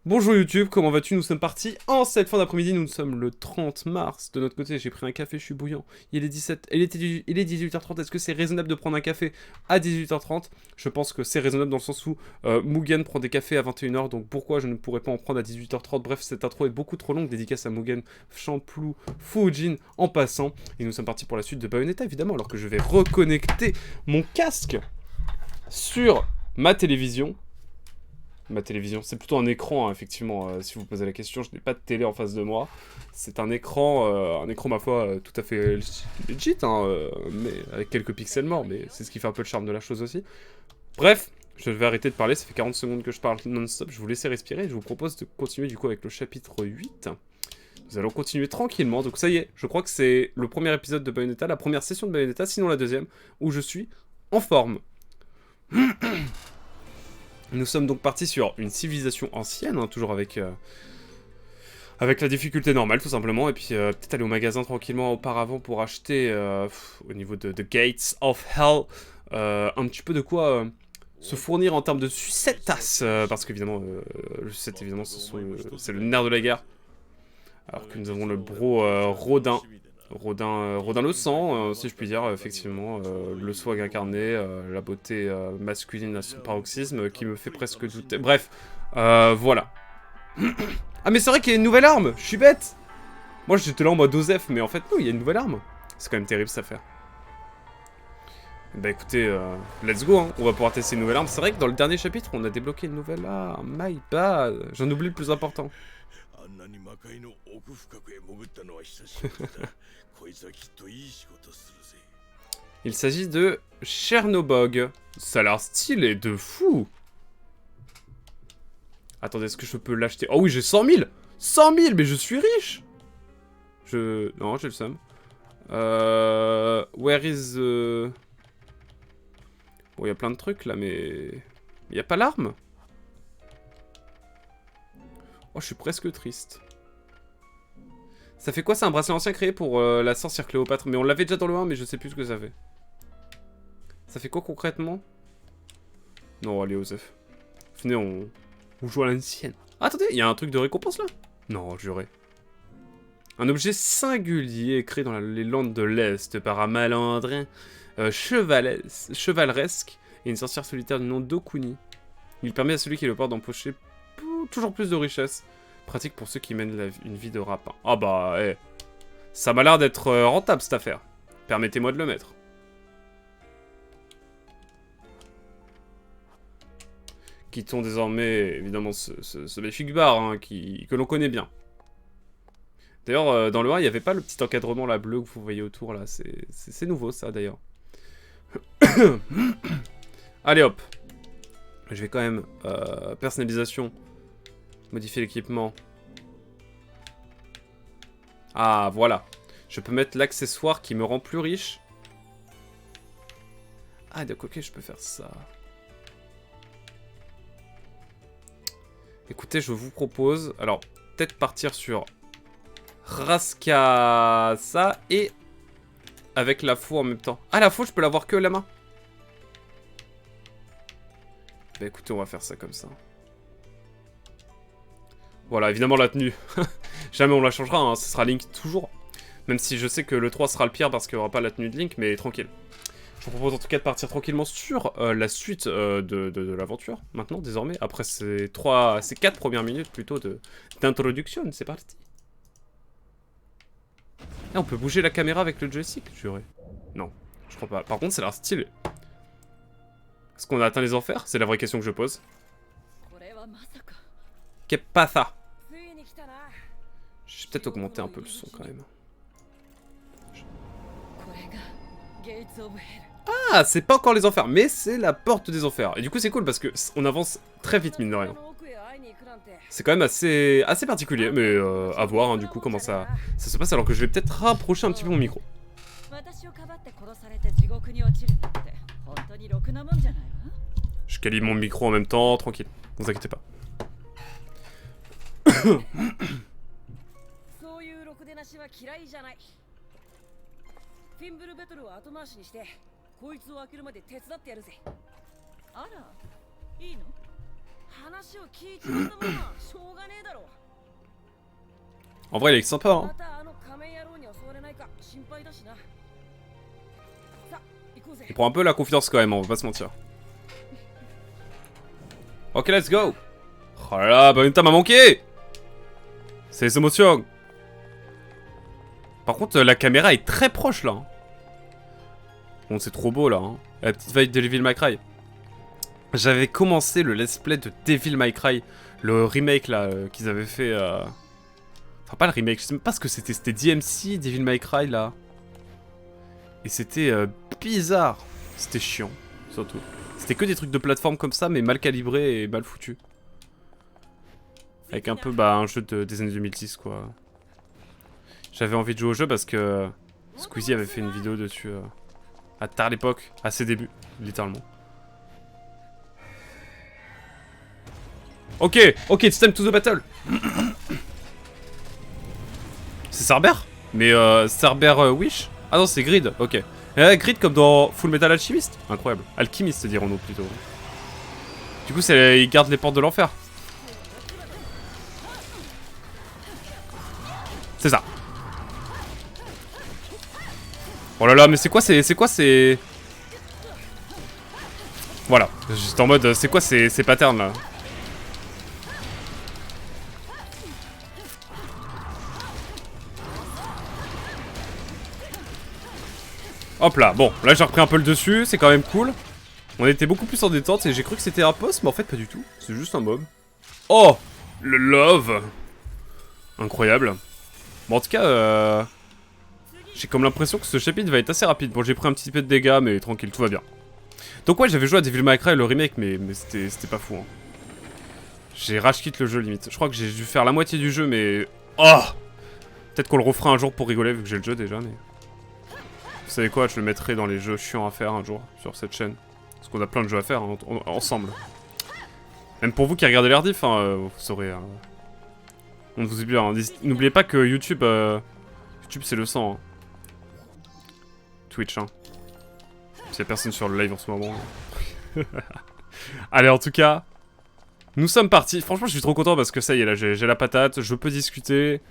Bonjour YouTube, comment vas-tu? Nous sommes partis en cette fin d'après-midi, nous sommes le 30 mars. De notre côté, j'ai pris un café, je suis bouillant. Il est 18h30, est-ce que c'est raisonnable de prendre un café à 18h30? Je pense que c'est raisonnable dans le sens où Mugen prend des cafés à 21h, donc pourquoi je ne pourrais pas en prendre à 18h30? Bref, cette intro est beaucoup trop longue, dédicace à Mugen, Champloo, Fujin en passant. Et nous sommes partis pour la suite de Bayonetta, évidemment, alors que je vais reconnecter mon casque sur ma télévision. Ma télévision, c'est plutôt un écran, hein, effectivement, si vous posez la question, je n'ai pas de télé en face de moi. C'est un écran, ma foi, tout à fait legit, hein, mais avec quelques pixels morts, mais c'est ce qui fait un peu le charme de la chose aussi. Bref, je vais arrêter de parler, ça fait 40 secondes que je parle non-stop, je vous laisse respirer, et je vous propose de continuer du coup avec le chapitre 8. Nous allons continuer tranquillement, donc ça y est, je crois que c'est le premier épisode de Bayonetta, la première session de Bayonetta, sinon la deuxième, où je suis en forme. Nous sommes donc partis sur une civilisation ancienne, hein, toujours avec la difficulté normale tout simplement, et puis peut-être aller au magasin tranquillement auparavant pour acheter, au niveau de Gates of Hell, un petit peu de quoi se fournir en termes de sucettes, parce qu'évidemment, le sucette, évidemment, c'est le nerf de la guerre, alors que nous avons le bro Rodin. Rodin le sang, si je puis dire, effectivement, le swag incarné, la beauté masculine à son paroxysme, qui me fait presque douter. Bref, voilà. Ah mais c'est vrai qu'il y a une nouvelle arme, je suis bête. Moi j'étais là en mode Osef, mais en fait non, il y a une nouvelle arme. C'est quand même terrible cette affaire. Bah écoutez, let's go, hein. On va pouvoir tester une nouvelle arme. C'est vrai que dans le dernier chapitre, on a débloqué une nouvelle arme. My bad, j'en oublie le plus important. Il s'agit de Chernobog. Ça a l'air stylé de fou. Attendez, est-ce que je peux l'acheter? Oh oui, j'ai 100 000. 100 000, mais je suis riche. Non, j'ai le seum. Where is... Bon, il y a plein de trucs, là, mais... Il n'y a pas l'arme? Oh, je suis presque triste. Ça fait quoi? C'est un bracelet ancien créé pour la sorcière Cléopâtre. Mais on l'avait déjà dans le 1, mais je sais plus ce que ça fait. Ça fait quoi concrètement? Non, allez, Osef. Venez, on joue à l'ancienne. Ah, attendez, il y a un truc de récompense là? Non, juré. Un objet singulier créé dans les Landes de l'Est par un malandrin chevaleresque et une sorcière solitaire du nom d'Okuni. Il permet à celui qui le porte d'empocher toujours plus de richesses. Pratique pour ceux qui mènent une vie de rapin. Ah bah, ça m'a l'air d'être rentable cette affaire. Permettez-moi de le mettre. Quittons désormais, évidemment, ce Magic Bar, hein, que l'on connaît bien. D'ailleurs, dans le 1, il n'y avait pas le petit encadrement là, bleu que vous voyez autour, là. C'est nouveau, ça, d'ailleurs. Allez, hop. Je vais quand même... personnalisation. Modifier l'équipement. Ah, voilà. Je peux mettre l'accessoire qui me rend plus riche. Ah, d'accord, ok, je peux faire ça. Écoutez, je vous propose... Alors, peut-être partir sur... Rascasa et... Avec la faux en même temps. Ah, la faux, je peux l'avoir que la main. Bah écoutez, on va faire ça comme ça. Voilà, évidemment la tenue. Jamais on la changera, hein, ce sera Link toujours. Même si je sais que le 3 sera le pire parce qu'il n'y aura pas la tenue de Link, mais tranquille. Je vous propose en tout cas de partir tranquillement sur la suite de l'aventure, maintenant, désormais. Après ces 4 premières minutes plutôt d'introduction, c'est parti. Et on peut bouger la caméra avec le joystick, juré. Non, je crois pas. Par contre, ça a l'air stylé. Est-ce qu'on a atteint les enfers? C'est la vraie question que je pose. Que pasa? Je vais peut-être augmenter un peu le son quand même. Ah, c'est pas encore les enfers, mais c'est la porte des enfers. Et du coup, c'est cool parce que on avance très vite, mine de rien. C'est quand même assez particulier, mais à voir, hein, du coup, comment ça se passe. Alors que je vais peut-être rapprocher un petit peu mon micro. Je calibre mon micro en même temps, tranquille. Ne vous inquiétez pas. En vrai, il est sympa, hein. Il prend un peu la confiance quand même, on va pas se mentir. Ok, let's go. Oh là là, Bayonetta m'a manqué. C'est les émotions. Par contre, la caméra est très proche là. Bon, c'est trop beau là. Hein. La petite vibe de Devil May Cry. J'avais commencé le let's play de Devil May Cry, le remake là qu'ils avaient fait. Enfin, pas le remake, je sais même pas ce que c'était. C'était DMC, Devil May Cry là. Et c'était bizarre. C'était chiant, surtout. C'était que des trucs de plateforme comme ça, mais mal calibrés et mal foutus. Avec un peu un jeu des années 2010 quoi. J'avais envie de jouer au jeu parce que Squeezie avait fait une vidéo dessus à tard l'époque, à ses débuts, littéralement. Ok, it's time to the battle. C'est Cerber. Mais Cerber Wish. Ah non, c'est Grid, ok. Grid comme dans Full Metal Alchemist. Incroyable. Alchimiste dirons-nous plutôt. Du coup, il garde les portes de l'enfer. C'est ça. Oh là là, mais c'est quoi c'est... Voilà, juste en mode, c'est quoi ces patterns là? Hop là, bon, là j'ai repris un peu le dessus, c'est quand même cool. On était beaucoup plus en détente et j'ai cru que c'était un boss, mais en fait pas du tout. C'est juste un mob. Oh, le love. Incroyable. Bon, en tout cas, j'ai comme l'impression que ce chapitre va être assez rapide. Bon, j'ai pris un petit peu de dégâts, mais tranquille, tout va bien. Donc ouais, j'avais joué à Devil May Cry, le remake, mais c'était pas fou. Hein. J'ai rage quitte le jeu, limite. Je crois que j'ai dû faire la moitié du jeu, mais... Oh, peut-être qu'on le refera un jour pour rigoler, vu que j'ai le jeu déjà, mais... Vous savez quoi, je le mettrai dans les jeux chiants à faire un jour, sur cette chaîne. Parce qu'on a plein de jeux à faire, hein, ensemble. Même pour vous qui regardez l'air diff, hein, vous saurez... On ne vous oublie, hein. N'oubliez pas que YouTube... YouTube, c'est le sang, hein. Twitch, hein. S'il y a personne sur le live en ce moment. Allez, en tout cas, nous sommes partis. Franchement, je suis trop content parce que ça y est, là, j'ai la patate. Je peux discuter.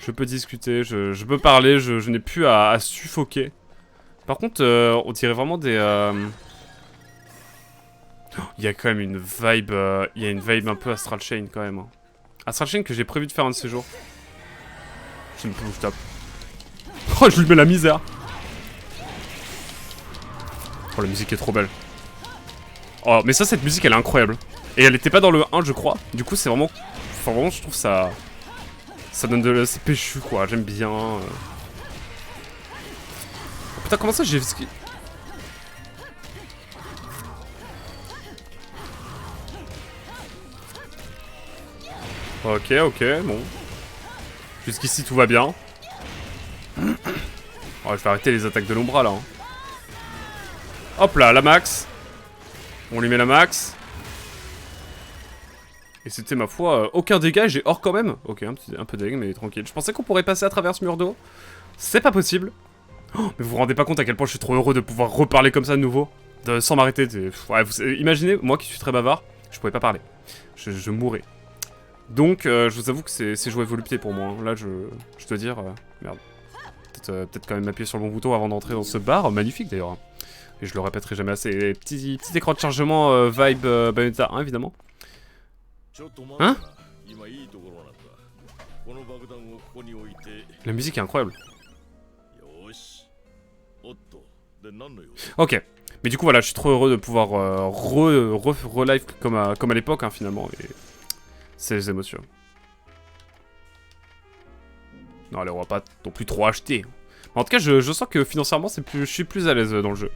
Je peux parler. Je n'ai plus à suffoquer. Par contre, on dirait vraiment des... Il y a quand même une vibe... Il y a une vibe un peu Astral Chain, quand même. Hein. Astral Chain que j'ai prévu de faire un de ces jours. Je sais même pas où je tape. Oh, je lui mets la misère. Oh, la musique est trop belle. Oh, mais ça, cette musique, elle est incroyable. Et elle était pas dans le 1, je crois. Du coup, c'est vraiment... Enfin, vraiment, je trouve ça... Ça donne de... C'est péchu, quoi. J'aime bien. Oh, putain, comment ça, j'ai... Ok, bon. Jusqu'ici, tout va bien. Oh, je vais arrêter les attaques de l'Ombra, là. Hein. Hop là, la max. On lui met la max. Et c'était, ma foi, aucun dégât, j'ai or quand même. Ok, un peu dégâts, mais tranquille. Je pensais qu'on pourrait passer à travers ce mur d'eau. C'est pas possible. Oh, mais vous vous rendez pas compte à quel point je suis trop heureux de pouvoir reparler comme ça de nouveau. Sans m'arrêter. Ouais, imaginez, moi qui suis très bavard, je pouvais pas parler. Je mourrais. Donc, je vous avoue que c'est joué volupté pour moi. Hein. Là, je dois dire... merde. Peut-être quand même m'appuyer sur le bon bouton avant d'entrer dans ce bar. Magnifique, d'ailleurs. Et je le répéterai jamais assez. Petit écran de chargement vibe Bayonetta 1, évidemment. Hein? La musique est incroyable. Ok. Mais du coup, voilà, je suis trop heureux de pouvoir re-live comme à l'époque, hein, finalement. Et c'est les émotions. Non, allez, on va pas non plus trop acheter. En tout cas, je sens que financièrement, je suis plus à l'aise dans le jeu.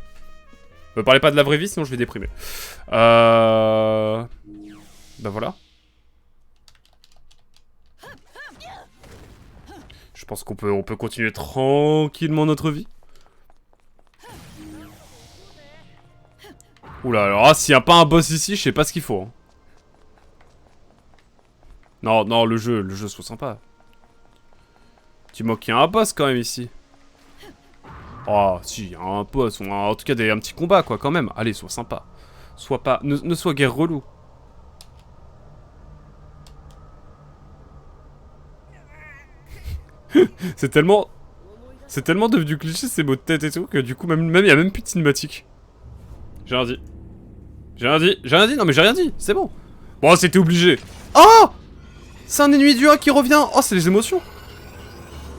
Me parlez pas de la vraie vie, sinon je vais déprimer. Bah voilà. Je pense qu'on peut continuer tranquillement notre vie. Oula, alors s'il n'y a pas un boss ici, je sais pas ce qu'il faut. Hein. Non, le jeu soit sympa. Dis-moi qu'il y a un boss quand même ici. Oh, si, il y a un boss, en tout cas un petit combat quoi, quand même. Allez, sois sympa. Ne sois guère relou. C'est tellement... C'est tellement devenu cliché ces mots de tête et tout que du coup même il y a même plus de cinématique. J'ai rien dit. J'ai rien dit. J'ai rien dit. Non mais j'ai rien dit. C'est bon. Bon c'était obligé. Oh, c'est un ennemi du 1 qui revient. Oh c'est les émotions.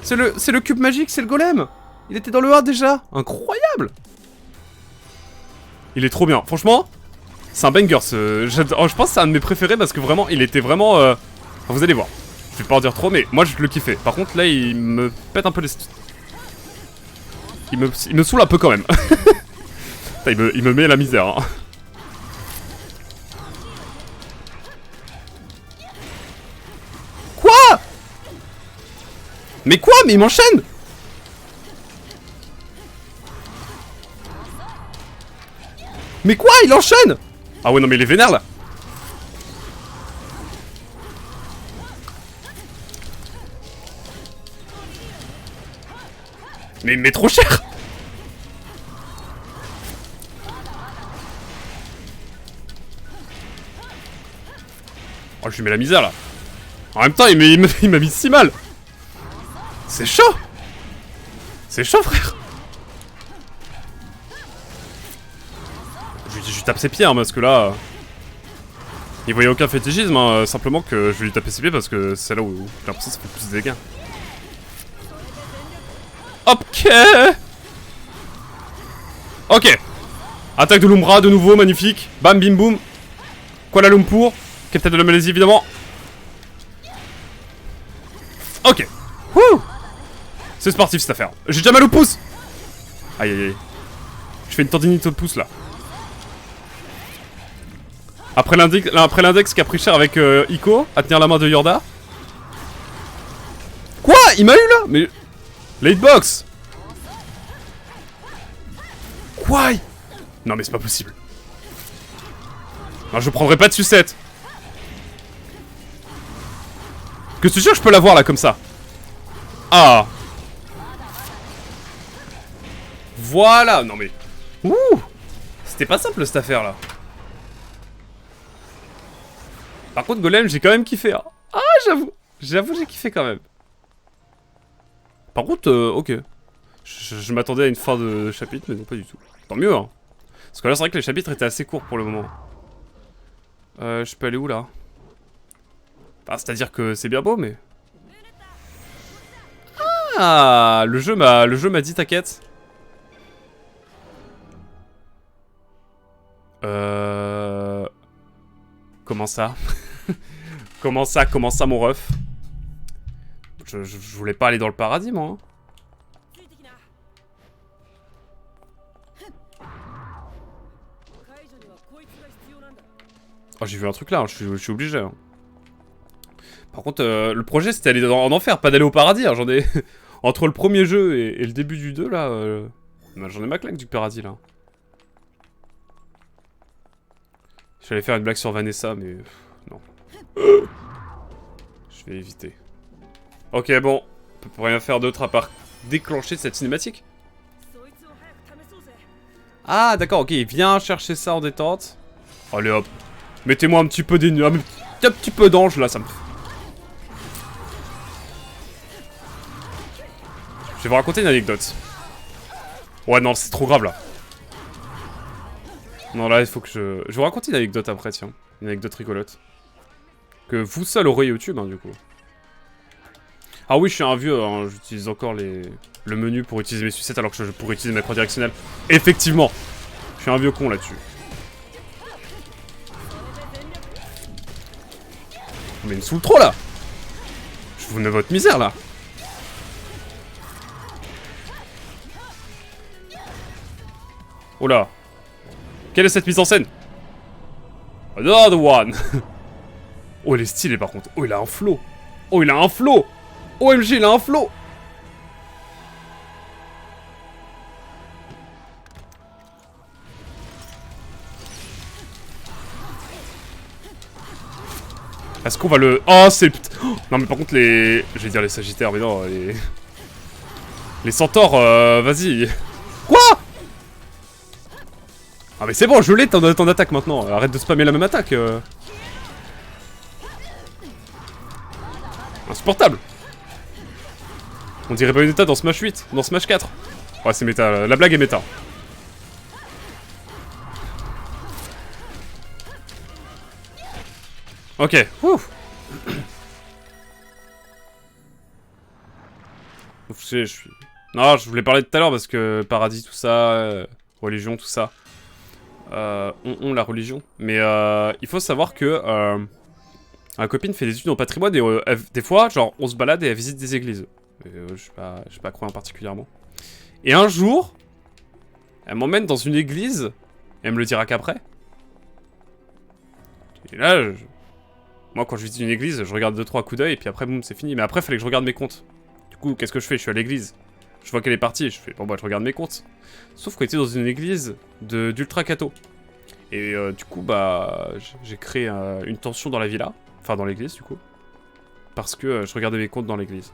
C'est le cube magique. C'est le golem. Il était dans le 1 déjà. Incroyable. Il est trop bien. Franchement c'est un banger. Je pense que c'est un de mes préférés parce que vraiment il était vraiment... Enfin, vous allez voir. Je vais pas en dire trop mais moi je le kiffais. Par contre là il me pète un peu les... Il me saoule un peu quand même. il me met la misère. Hein. Quoi? Mais quoi? Mais il m'enchaîne? Mais quoi? Il enchaîne? Ah ouais non mais il est vénère là. Mais il met trop cher. Oh je lui mets la misère là. En même temps il m'a mis si mal. C'est chaud. C'est chaud frère. Je lui tape ses pieds hein, parce que là... il voyait aucun fétichisme, hein, simplement que je vais lui taper ses pieds parce que c'est là où j'ai l'impression que ça fait plus de dégâts. Ok. Ok. Attaque de l'Umbra de nouveau, magnifique. Bam bim boum. Kuala Lumpur. Capitaine de la Malaisie évidemment. Ok. Wouh. C'est sportif cette affaire. J'ai déjà mal au pouce. Aïe aïe aïe. Je fais une tendinite au pouce là. Après l'index qui a pris cher avec Ico, à tenir la main de Yorda. Quoi? Il m'a eu là? Mais... la hitbox. Quoi? Non mais c'est pas possible. Non je prendrai pas de sucette. Que tu sûr que je peux l'avoir là comme ça? Ah. Voilà. Non mais... ouh. C'était pas simple cette affaire là. Par contre Golem j'ai quand même kiffé hein. Ah j'avoue. J'avoue j'ai kiffé quand même. Par contre ok. Je m'attendais à une fin de chapitre mais non pas du tout. Tant mieux hein. Parce que là c'est vrai que les chapitres étaient assez courts pour le moment. Je peux aller où là? Enfin, c'est-à-dire que c'est bien beau mais... ah, le jeu m'a dit t'inquiète. Comment ça? Comment ça mon ref? Je voulais pas aller dans le paradis moi. Hein. Oh j'ai vu un truc là, hein. Je suis obligé. Hein. Par contre le projet c'était d'aller en enfer, pas d'aller au paradis. Hein. J'en ai... entre le premier jeu et le début du 2 là, j'en ai ma claque du paradis là. J'allais faire une blague sur Vanessa mais... non. Je vais éviter. Ok bon, on peut rien faire d'autre à part déclencher cette cinématique. Ah d'accord, ok, viens chercher ça en détente. Allez hop, mettez-moi un petit peu un petit peu d'ange là, ça me... je vais vous raconter une anecdote. Ouais non, c'est trop grave là. Non là, il faut que je... je vais vous raconter une anecdote après, tiens. Une anecdote rigolote. Que vous seul aurez YouTube, hein, du coup. Ah oui, je suis un vieux, hein, j'utilise encore le menu pour utiliser mes sucettes alors que je pourrais utiliser ma croix directionnelle. Effectivement. Je suis un vieux con là-dessus. Mais il me saoule trop là. Je vous mets votre misère là. Oh là. Quelle est cette mise en scène? Another one. Oh il est stylé par contre. Oh il a un flow. Oh il a un flow. OMG il a un flow. Est-ce qu'on va le... oh c'est... oh, non mais par contre les... je vais dire les sagittaires mais non les... les centaures vas-y. Quoi? Ah mais c'est bon, je l'ai ton attaque maintenant. Arrête de spammer la même attaque. Insupportable. On dirait Bayonetta dans Smash 8, dans Smash 4. Ouais, c'est méta, la blague est méta. Ok, ouf. Je suis... Non, je voulais parler tout à l'heure parce que paradis, tout ça, religion, tout ça. On la religion. Mais il faut savoir que ma copine fait des études en patrimoine et des fois, genre, on se balade et elle visite des églises. Je suis pas croyant particulièrement. Et un jour, elle m'emmène dans une église, et elle me le dira qu'après. Et là, moi quand je visite une église, je regarde 2-3 coups d'œil et puis après, boum, c'est fini. Mais après, il fallait que je regarde mes comptes. Du coup, qu'est-ce que je fais? Je suis à l'église. Je vois qu'elle est partie, je fais, bon bah je regarde mes comptes. Sauf qu'on était dans une église d'ultra catho. Et du coup, bah, j'ai créé une tension dans la villa. Enfin, dans l'église, du coup. Parce que je regardais mes comptes dans l'église.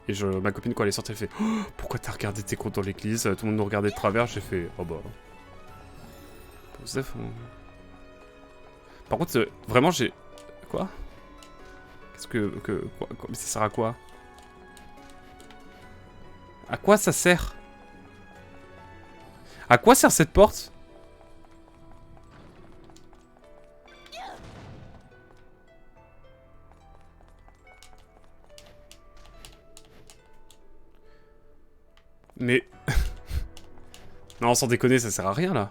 Et ma copine, quand elle est sortie, elle fait oh, pourquoi t'as regardé tes comptes dans l'église? Tout le monde nous regardait de travers. J'ai fait oh bah. Joseph, Par contre, vraiment, j'ai. Quoi? Qu'est-ce que. Quoi, mais ça sert à quoi? À quoi ça sert? À quoi sert cette porte? Mais... non, sans déconner, ça sert à rien, là.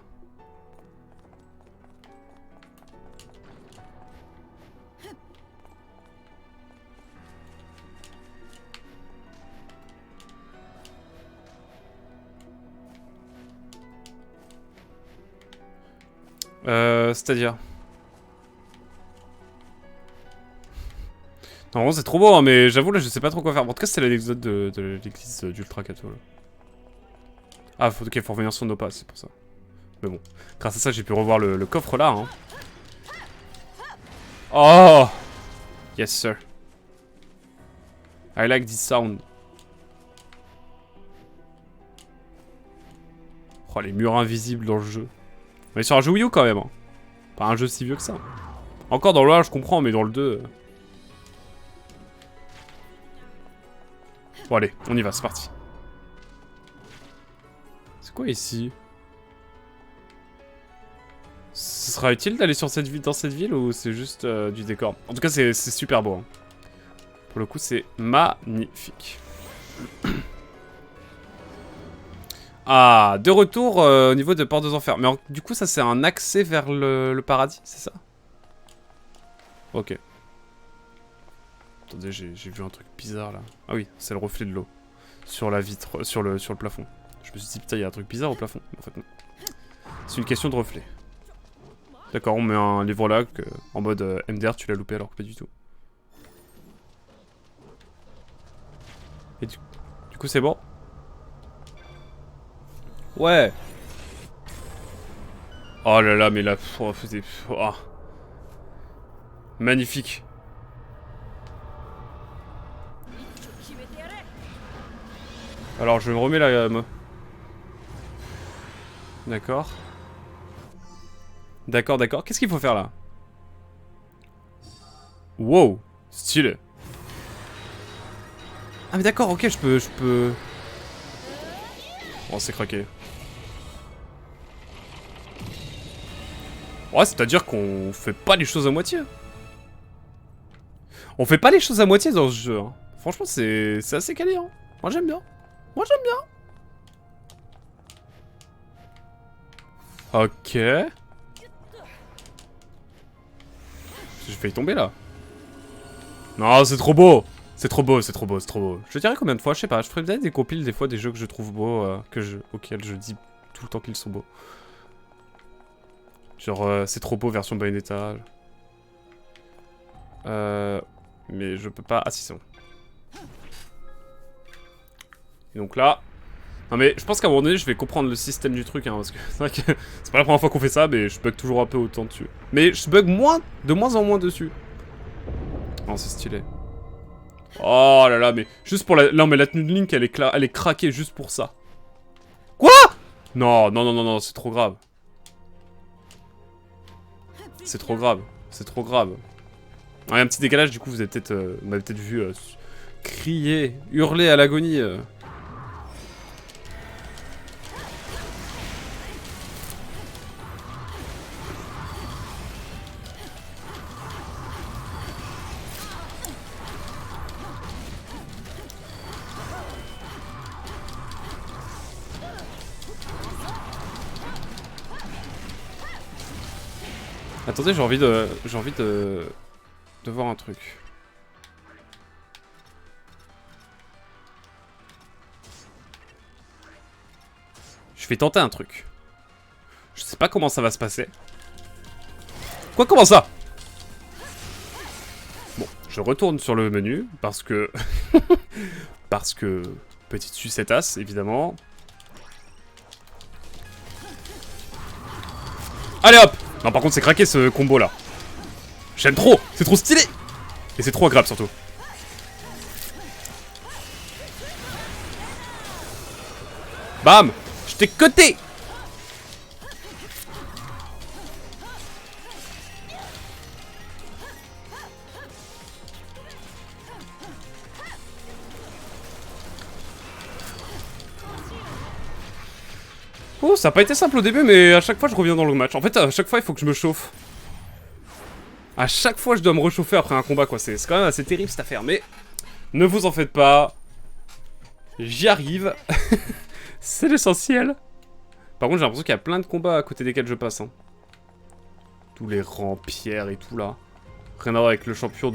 C'est-à-dire... Non, c'est trop beau, hein, mais j'avoue, là, je sais pas trop quoi faire. En tout cas, c'était l'anecdote de l'église d'Ultra Cato, là. Ah, faut revenir sur nos pas, c'est pour ça. Mais bon, grâce à ça, j'ai pu revoir le coffre, là, hein. Oh! Yes, sir. I like this sound. Oh, les murs invisibles dans le jeu. On est sur un jeu Wii U, quand même, hein. Pas un jeu si vieux que ça. Encore dans le 1, je comprends, mais dans le 2... Bon, allez, on y va, c'est parti. C'est quoi ici? Ce sera utile d'aller sur cette ville, dans cette ville, ou c'est juste du décor? En tout cas, c'est super beau. Hein. Pour le coup, c'est magnifique. Ah, de retour au niveau de Porte des Enfers. Mais du coup, ça, c'est un accès vers le paradis, c'est ça? Ok. Attendez, j'ai vu un truc bizarre, là. Ah oui, c'est le reflet de l'eau. Sur la vitre, sur le plafond. Je me suis dit, putain, il y a un truc bizarre au plafond. En fait, non. C'est une question de reflet. D'accord, on met un livre là, en mode MDR, tu l'as loupé alors que pas du tout. Et du coup, c'est bon? Ouais. Oh là là, mais là... Oh, oh. Magnifique. Alors, je me remets la... D'accord. D'accord, d'accord. Qu'est-ce qu'il faut faire là? Wow. Stylé. Ah mais d'accord, ok, je peux... Oh, c'est craqué. Ouais, c'est-à-dire qu'on fait pas les choses à moitié. On fait pas les choses à moitié dans ce jeu. Hein. Franchement, c'est assez quali. Hein. Moi, j'aime bien. Moi, j'aime bien. Ok. J'ai failli tomber là. Non, c'est trop beau. C'est trop beau, c'est trop beau, c'est trop beau. Je dirais combien de fois, je sais pas. Je ferais peut-être des compiles des fois des jeux que je trouve beaux, auxquels je dis tout le temps qu'ils sont beaux. Genre, c'est trop beau version Bayonetta. Mais je peux pas... Ah si, c'est bon. Et donc là... Non mais je pense qu'à un moment donné, je vais comprendre le système du truc, hein, parce que c'est vrai que c'est pas la première fois qu'on fait ça, mais je bug toujours un peu autant dessus. Mais je bug de moins en moins dessus. Oh, c'est stylé. Oh là là, mais juste pour la... Non mais la tenue de Link, elle est craquée juste pour ça. Quoi? Non, non, non, non, non, c'est trop grave. C'est trop grave. C'est trop grave. Il y a un petit décalage, du coup, vous m'avez peut-être vu crier, hurler à l'agonie. Attendez, j'ai envie de voir un truc. Je vais tenter un truc. Je sais pas comment ça va se passer. Quoi, comment ça? Bon, je retourne sur le menu parce que... parce que... Petite sucettasse, évidemment. Allez hop! Non, par contre, c'est craqué ce combo là. J'aime trop! C'est trop stylé! Et c'est trop agréable surtout. Bam! Je t'ai coté! Oh, ça a pas été simple au début, mais à chaque fois je reviens dans le match. En fait, à chaque fois il faut que je me chauffe. À chaque fois je dois me réchauffer après un combat, quoi. C'est quand même assez terrible cette affaire, mais ne vous en faites pas. J'y arrive. C'est l'essentiel. Par contre, j'ai l'impression qu'il y a plein de combats à côté desquels je passe. Hein. Tous les rangs pierre et tout là. Rien à voir avec le champion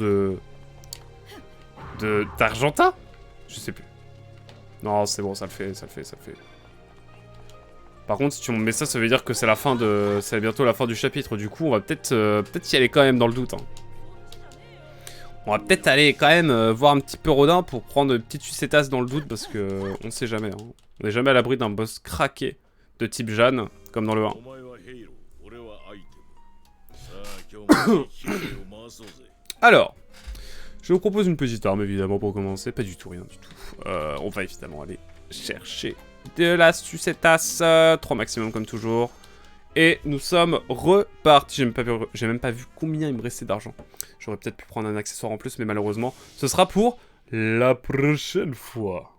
d'Argenta? Je sais plus. Non, c'est bon, ça le fait. Par contre, si tu me mets ça, ça veut dire que c'est la fin de... C'est bientôt la fin du chapitre. Du coup, on va peut-être y aller quand même dans le doute. Hein. On va peut-être aller quand même voir un petit peu Rodin pour prendre une petite sucetasse dans le doute parce que on sait jamais. Hein. On n'est jamais à l'abri d'un boss craqué de type Jeanne, comme dans le 1. Alors, je vous propose une petite arme évidemment pour commencer. Pas du tout, rien du tout. On va évidemment aller chercher de la sucetasse. 3 maximum comme toujours. Et nous sommes repartis. J'ai même pas vu combien il me restait d'argent. J'aurais peut-être pu prendre un accessoire en plus, mais malheureusement, ce sera pour la prochaine fois.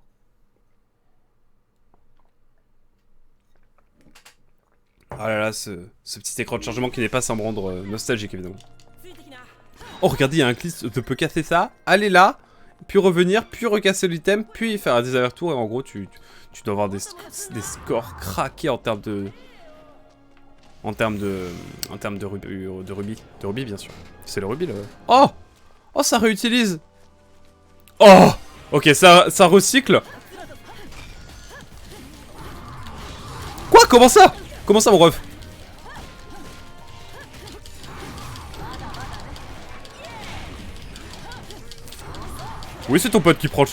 Ah là là, ce petit écran de chargement qui n'est pas sans me rendre nostalgique, évidemment. Oh, regardez, il y a un glitch, tu peux casser ça, aller là, puis revenir, puis recasser l'item, puis faire des allers-retours, et en gros, tu dois avoir des scores craqués en termes de... En termes de rubis. De rubis, bien sûr. C'est le rubis, là. Oh! Oh, ça réutilise! Oh! Ok, ça recycle. Quoi? Comment ça? Comment ça, mon ref? Oui, c'est ton pote qui prend.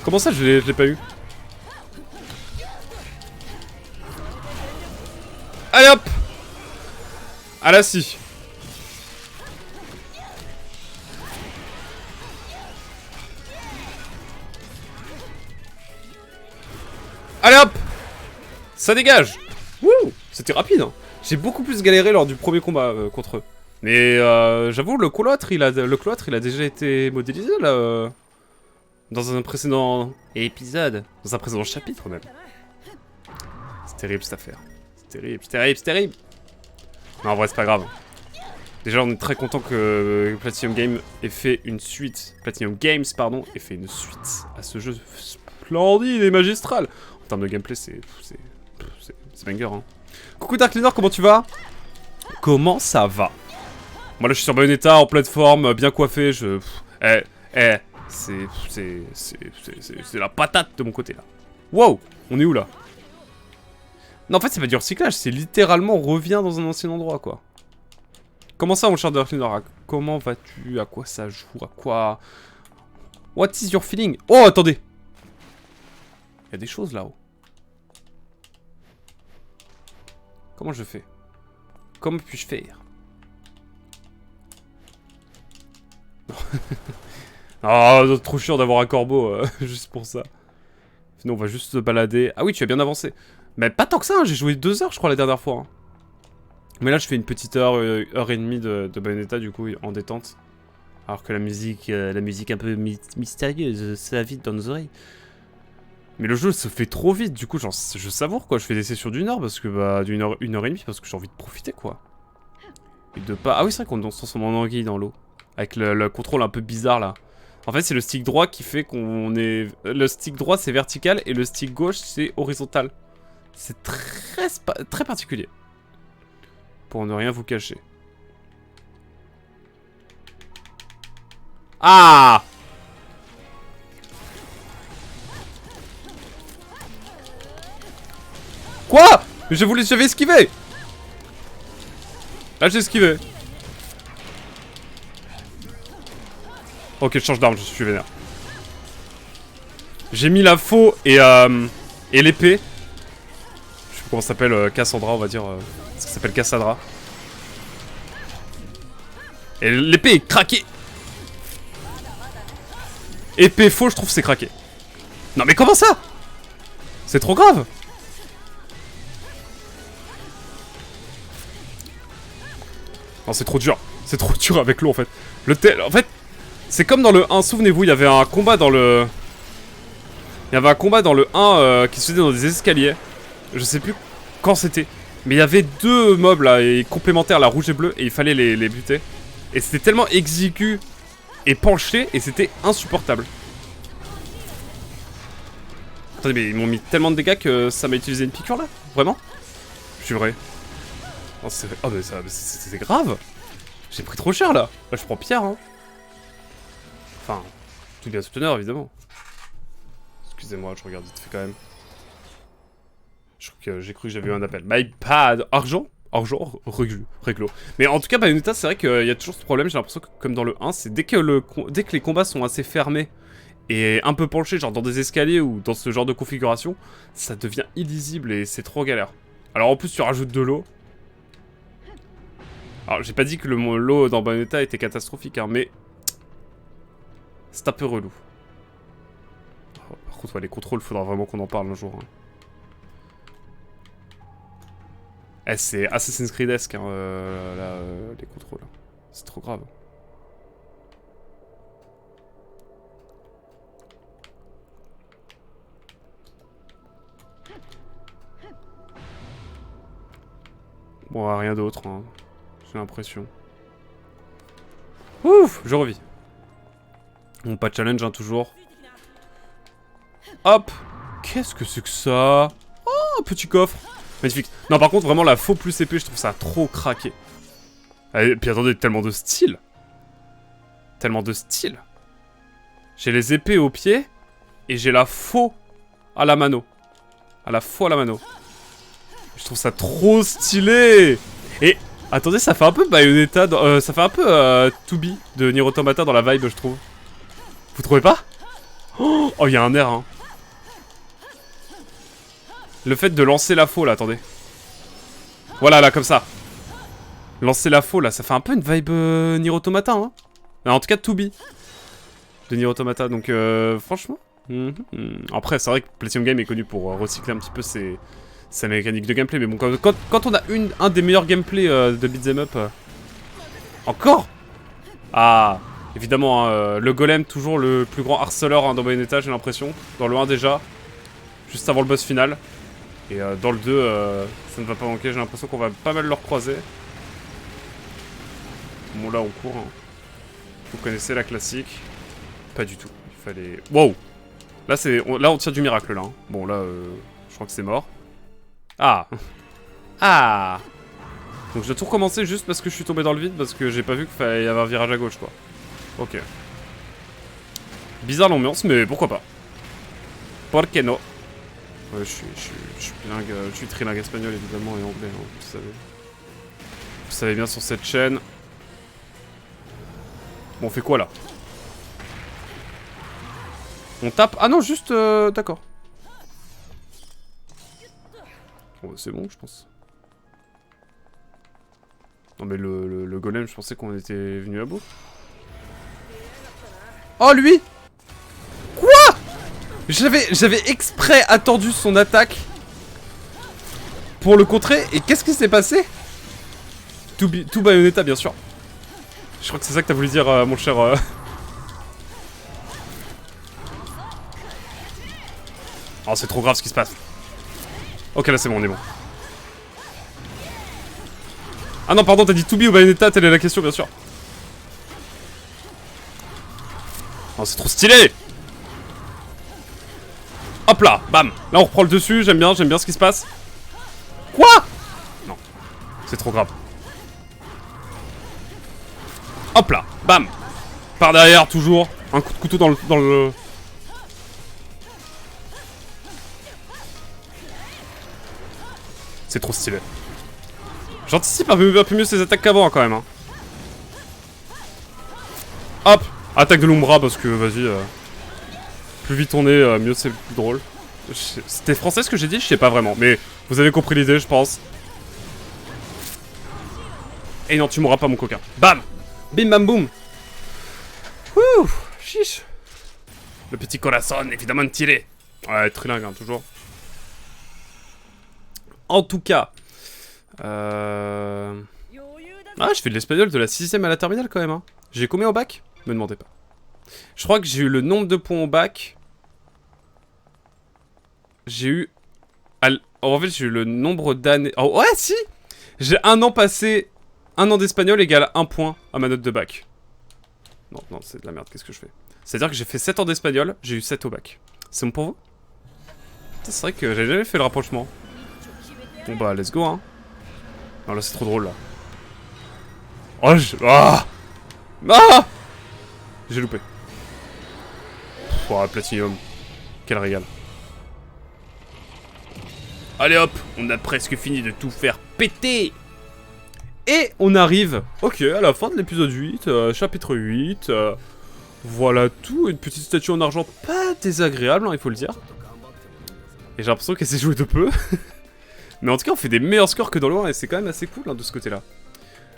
Comment ça, je l'ai pas eu? Allez hop! Ah là si. Allez hop! Ça dégage! Wouh! C'était rapide, hein. J'ai beaucoup plus galéré lors du premier combat contre eux. Mais j'avoue, le cloître, il a déjà été modélisé là. Dans un précédent épisode. Dans un précédent chapitre même. C'est terrible cette affaire. C'est terrible. Non, en vrai, c'est pas grave. Déjà, on est très content que Platinum Games ait fait une suite. Platinum Games, pardon, ait fait une suite à ce jeu splendide et magistral. En termes de gameplay, c'est banger, hein. Coucou Dark Leader, comment tu vas? Comment ça va? Moi là, je suis sur Bayonetta, en pleine forme, bien coiffé, c'est la patate de mon côté, là. Wow! On est où, là? Non, en fait, c'est pas du recyclage, c'est littéralement on revient dans un ancien endroit, quoi. Comment ça, mon cher Dark Leader? Comment vas-tu? À quoi ça joue? À quoi? What is your feeling? Oh, attendez! Il y a des choses, là-haut. Comment je fais? Comment puis-je faire? Ah, oh, trop chiant d'avoir un corbeau juste pour ça. Sinon, on va juste se balader. Ah oui, tu as bien avancé. Mais pas tant que ça, hein, j'ai joué 2 heures, je crois, la dernière fois. Hein. Mais là, je fais une petite heure et demie de Bayonetta, du coup, en détente. Alors que la musique un peu mystérieuse, ça vite dans nos oreilles. Mais le jeu se fait trop vite, du coup, genre, je savoure, quoi. Je fais des sessions d'une heure, parce que, bah, une heure et demie, parce que j'ai envie de profiter, quoi. Et de pas... Ah oui, c'est vrai qu'on se transforme en anguille dans l'eau. Avec le contrôle un peu bizarre, là. En fait, c'est le stick droit qui fait qu'on est... Le stick droit, c'est vertical, et le stick gauche, c'est horizontal. C'est très particulier. Pour ne rien vous cacher. Ah! Quoi? J'avais esquivé! Là, j'ai esquivé. Ok, je change d'arme, je suis vénère. J'ai mis la faux et l'épée. Je sais pas comment ça s'appelle, Cassandra, on va dire. Ça s'appelle Cassandra. Et l'épée est craquée. Épée faux, je trouve c'est craqué. Non mais comment ça? C'est trop grave. Non, c'est trop dur. C'est trop dur avec l'eau en fait. En fait, c'est comme dans le 1, souvenez-vous, il y avait un combat dans le... Il y avait un combat dans le 1 qui se faisait dans des escaliers. Je sais plus quand c'était. Mais il y avait deux mobs là, et complémentaires, la rouge et bleue, et il fallait les buter. Et c'était tellement exigu et penché, et c'était insupportable. Attendez, mais ils m'ont mis tellement de dégâts que ça m'a utilisé une piqûre là? Vraiment? Je suis vrai. Oh, mais c'est grave. J'ai pris trop cher là. Là, je prends Pierre, hein. Enfin, tout bien sous teneur, évidemment. Excusez-moi, je regarde vite fait quand même. J'ai cru que j'avais eu un appel. My pad. Argent? Argent, réglo. Mais en tout cas, Bayonetta, c'est vrai qu'il y a toujours ce problème. J'ai l'impression que, comme dans le 1, c'est dès que les combats sont assez fermés et un peu penchés, genre dans des escaliers ou dans ce genre de configuration, ça devient illisible et c'est trop galère. Alors en plus, tu rajoutes de l'eau. Alors, j'ai pas dit que l'eau dans Bayonetta était catastrophique, hein, mais c'est un peu relou. Oh, par contre, ouais, les contrôles, faudra vraiment qu'on en parle un jour. Hein. Eh, c'est Assassin's Creed-esque, hein, les contrôles. C'est trop grave. Bon, rien d'autre, hein. J'ai l'impression. Ouf, je revis. Bon, pas de challenge, hein, toujours. Hop. Qu'est-ce que c'est que ça? Oh, un petit coffre. Magnifique. Non, par contre, vraiment, la faux plus épée, je trouve ça trop craqué. Et puis attendez, tellement de style. Tellement de style. J'ai les épées au pied. Et j'ai la faux à la mano. À la faux à la mano. Je trouve ça trop stylé. Et attendez, ça fait un peu Bayonetta, ça fait un peu 2B de Nier Automata dans la vibe, je trouve. Vous trouvez pas? Oh, il y a un air, hein. Le fait de lancer la faux, là, attendez. Voilà, là, comme ça. Lancer la faux, là, ça fait un peu une vibe Nier Automata, hein. En tout cas, 2B de Nier Automata, donc franchement. Après, c'est vrai que PlayStation Game est connu pour recycler un petit peu sa mécanique de gameplay, mais bon, quand on a un des meilleurs gameplays de beat'em up... Encore? Ah, évidemment, hein, le golem, toujours le plus grand harceleur hein, dans Bayonetta, j'ai l'impression. Dans le 1 déjà, juste avant le boss final. Et dans le 2, ça ne va pas manquer, j'ai l'impression qu'on va pas mal le recroiser. Bon, là, on court. Hein. Vous connaissez la classique. Pas du tout, il fallait... Wow! Là, on tire du miracle, là. Hein. Bon, là, je crois que c'est mort. Ah! Ah! Donc je dois tout recommencer juste parce que je suis tombé dans le vide, parce que j'ai pas vu qu'il fallait y avoir un virage à gauche, quoi. Ok. Bizarre l'ambiance, mais pourquoi pas. Por que no? Ouais, je suis bilingue, je suis trilingue espagnol, évidemment, et anglais, hein, vous savez. Vous savez bien sur cette chaîne. Bon, on fait quoi, là? On tape? Ah non, juste... D'accord. Bon, c'est bon, je pense. Non mais le golem, je pensais qu'on était venu à bout. Oh lui! Quoi? J'avais exprès attendu son attaque pour le contrer, et qu'est-ce qui s'est passé? tout Bayonetta, bien sûr. Je crois que c'est ça que t'as voulu dire, mon cher... Oh, c'est trop grave ce qui se passe. Ok, là, c'est bon, on est bon. Ah non, pardon, t'as dit Toubi ou Bayonetta, telle est la question, bien sûr. Oh, c'est trop stylé. Hop là, bam. Là, on reprend le dessus, j'aime bien ce qui se passe. Quoi? Non, c'est trop grave. Hop là, bam. Par derrière, toujours. Un coup de couteau dans le... C'est trop stylé. J'anticipe un peu mieux ses attaques qu'avant, quand même. Hein. Hop. Attaque de l'Umbra, parce que, vas-y... Plus vite on est, mieux c'est plus drôle. C'était français ce que j'ai dit? Je sais pas vraiment. Mais vous avez compris l'idée, je pense. Et non, tu mourras pas, mon coquin. Bam. Bim bam boum. Ouh. Chiche. Le petit corazon, évidemment tiré. Ouais, trilingue, hein, toujours. En tout cas... Ah, je fais de l'espagnol de la 6ème à la terminale quand même. Hein. J'ai combien au bac? Me demandez pas. Je crois que j'ai eu le nombre de points au bac. J'ai eu... En fait, j'ai eu le nombre d'années... Oh, ouais, si. J'ai un an passé... Un an d'espagnol égale 1 point à ma note de bac. Non, non, c'est de la merde, qu'est-ce que je fais? C'est-à-dire que j'ai fait 7 ans d'espagnol, j'ai eu 7 au bac. C'est bon pour vous? C'est vrai que j'avais jamais fait le rapprochement. Bon bah, let's go, hein. Non, là, c'est trop drôle, là. Oh, Ah, ah, j'ai loupé. Oh, Platinum. Quel régal. Allez hop, on a presque fini de tout faire péter. Et on arrive, ok, à la fin de l'épisode 8, chapitre 8. Voilà tout, une petite statue en argent pas désagréable, hein, il faut le dire. Et j'ai l'impression qu'elle s'est jouée de peu. Mais en tout cas, on fait des meilleurs scores que dans le 1 et c'est quand même assez cool hein, de ce côté-là.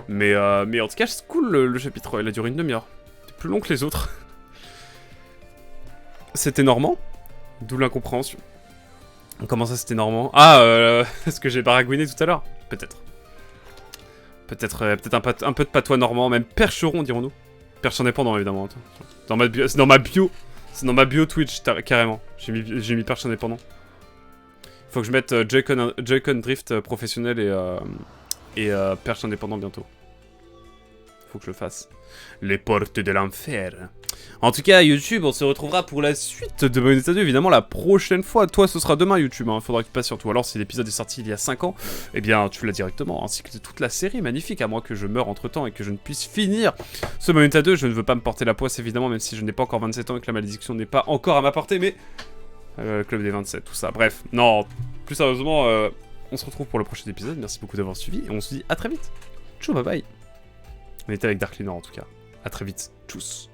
Mais en tout cas, c'est cool le chapitre, il a duré une demi-heure. C'est plus long que les autres. C'était normand, d'où l'incompréhension. Comment ça, c'était normand? Ah, est-ce que j'ai baragouiné tout à l'heure? Peut-être. Peut-être un peu de patois normand, même percheron, dirons-nous. Perche indépendant, évidemment. C'est dans ma bio. C'est dans ma bio Twitch, carrément. J'ai mis perche indépendant. Faut que je mette Joy-Con Drift professionnel et perche indépendant bientôt. Faut que je le fasse. Les portes de l'enfer. En tout cas, YouTube, on se retrouvera pour la suite de Bayonetta 2, évidemment, la prochaine fois. Toi, ce sera demain, YouTube, hein. Faudra que tu passes sur toi. Alors, si l'épisode est sorti il y a 5 ans, eh bien, tu l'as directement, ainsi que toute la série, magnifique, à moins que je meure entre-temps et que je ne puisse finir ce Bayonetta 2. Je ne veux pas me porter la poisse, évidemment, même si je n'ai pas encore 27 ans et que la malédiction n'est pas encore à ma portée, mais... Club des 27, tout ça. Bref, non, plus sérieusement, on se retrouve pour le prochain épisode. Merci beaucoup d'avoir suivi, et on se dit à très vite. Tchou, bye bye. On était avec Dark Linor, en tout cas. À très vite. Tchuss.